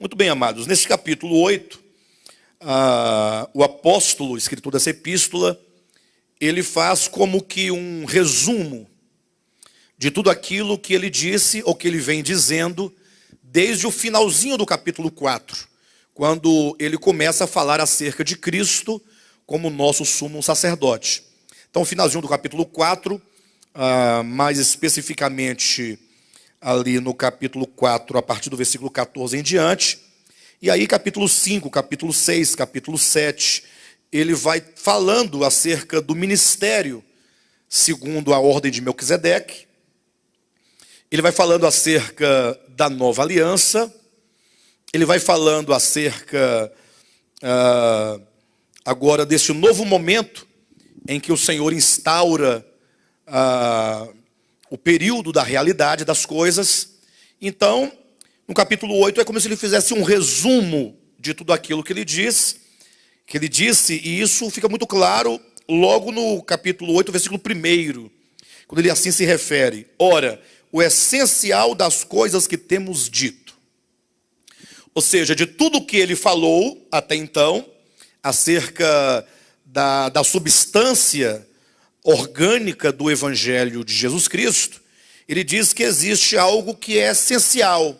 Muito bem, amados, nesse capítulo 8, o apóstolo, escritor dessa epístola, ele faz como que um resumo de tudo aquilo que ele disse, ou que ele vem dizendo, desde o finalzinho do capítulo 4, quando ele começa a falar acerca de Cristo como nosso sumo sacerdote. Então, o finalzinho do capítulo 4, mais especificamente ali no capítulo 4, a partir do versículo 14 em diante, e aí capítulo 5, capítulo 6, capítulo 7, ele vai falando acerca do ministério segundo a ordem de Melquisedeque, ele vai falando acerca da nova aliança, ele vai falando acerca agora desse novo momento em que o Senhor instaura o período da realidade das coisas. Então, no capítulo 8 é como se ele fizesse um resumo de tudo aquilo que ele disse, e isso fica muito claro logo no capítulo 8, versículo 1, quando ele assim se refere: ora, o essencial das coisas que temos dito. Ou seja, de tudo que ele falou até então, acerca da substância orgânica do Evangelho de Jesus Cristo, ele diz que existe algo que é essencial.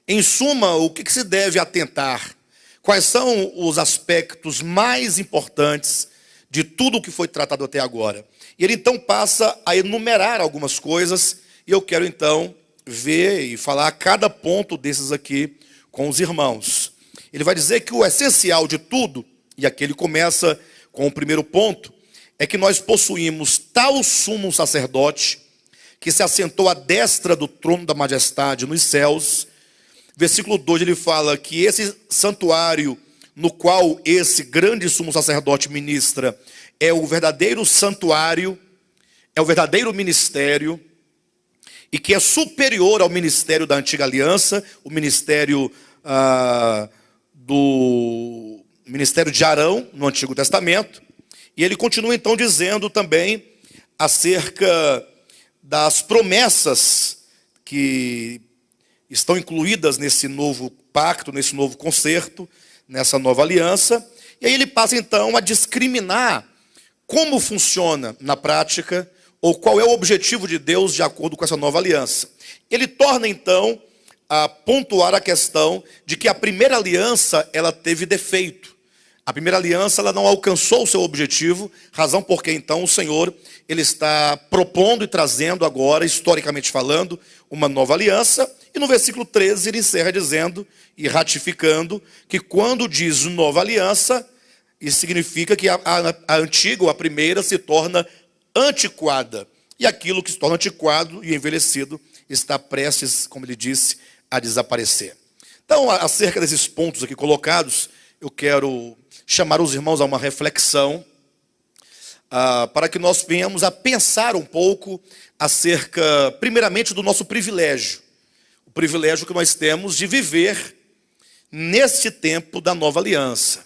Em suma, o que se deve atentar? Quais são os aspectos mais importantes de tudo o que foi tratado até agora? E ele então passa a enumerar algumas coisas, e eu quero então ver e falar cada ponto desses aqui com os irmãos. Ele vai dizer que o essencial de tudo, e aqui ele começa com o primeiro ponto, é que nós possuímos tal sumo sacerdote que se assentou à destra do trono da majestade nos céus. Versículo 2 ele fala que esse santuário no qual esse grande sumo sacerdote ministra é o verdadeiro santuário, é o verdadeiro ministério, e que é superior ao ministério da antiga aliança, o ministério de Arão no Antigo Testamento. E ele continua então dizendo também acerca das promessas que estão incluídas nesse novo pacto, nesse novo concerto, nessa nova aliança. E aí ele passa então a discriminar como funciona na prática, ou qual é o objetivo de Deus de acordo com essa nova aliança. Ele torna então a pontuar a questão de que a primeira aliança ela teve defeito. A primeira aliança ela não alcançou o seu objetivo, razão porque então o Senhor ele está propondo e trazendo agora, historicamente falando, uma nova aliança. E no versículo 13 ele encerra dizendo e ratificando que quando diz nova aliança, isso significa que a antiga ou a primeira se torna antiquada. E aquilo que se torna antiquado e envelhecido está prestes, como ele disse, a desaparecer. Então, acerca desses pontos aqui colocados, eu quero chamar os irmãos a uma reflexão, para que nós venhamos a pensar um pouco acerca, primeiramente, do nosso privilégio. O privilégio que nós temos de viver neste tempo da nova aliança.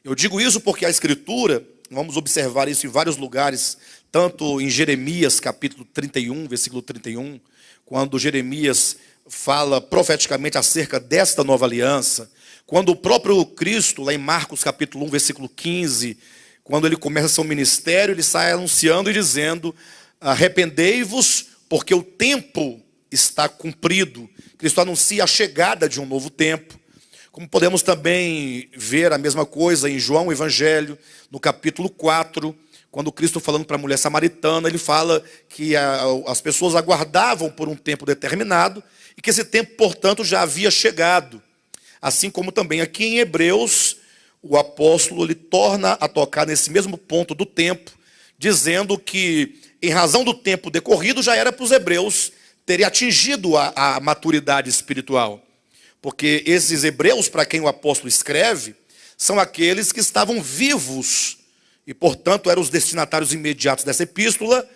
Eu digo isso porque a Escritura, vamos observar isso em vários lugares, tanto em Jeremias, capítulo 31, versículo 31, quando Jeremias fala profeticamente acerca desta nova aliança, quando o próprio Cristo, lá em Marcos capítulo 1, versículo 15, quando ele começa seu ministério, ele sai anunciando e dizendo: arrependei-vos, porque o tempo está cumprido. Cristo anuncia a chegada de um novo tempo. Como podemos também ver a mesma coisa em João Evangelho, no capítulo 4, quando Cristo falando para a mulher samaritana, ele fala que as pessoas aguardavam por um tempo determinado, e que esse tempo, portanto, já havia chegado. Assim como também aqui em Hebreus, o apóstolo ele torna a tocar nesse mesmo ponto do tempo, dizendo que, em razão do tempo decorrido, já era para os hebreus terem atingido a maturidade espiritual. Porque esses hebreus, para quem o apóstolo escreve, são aqueles que estavam vivos, e, portanto, eram os destinatários imediatos dessa epístola,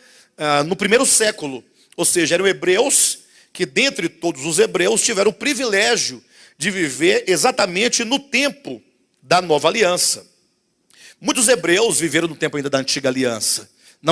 no primeiro século. Ou seja, eram hebreus que, dentre todos os hebreus, tiveram o privilégio de viver exatamente no tempo da nova aliança. Muitos hebreus viveram no tempo ainda da antiga aliança.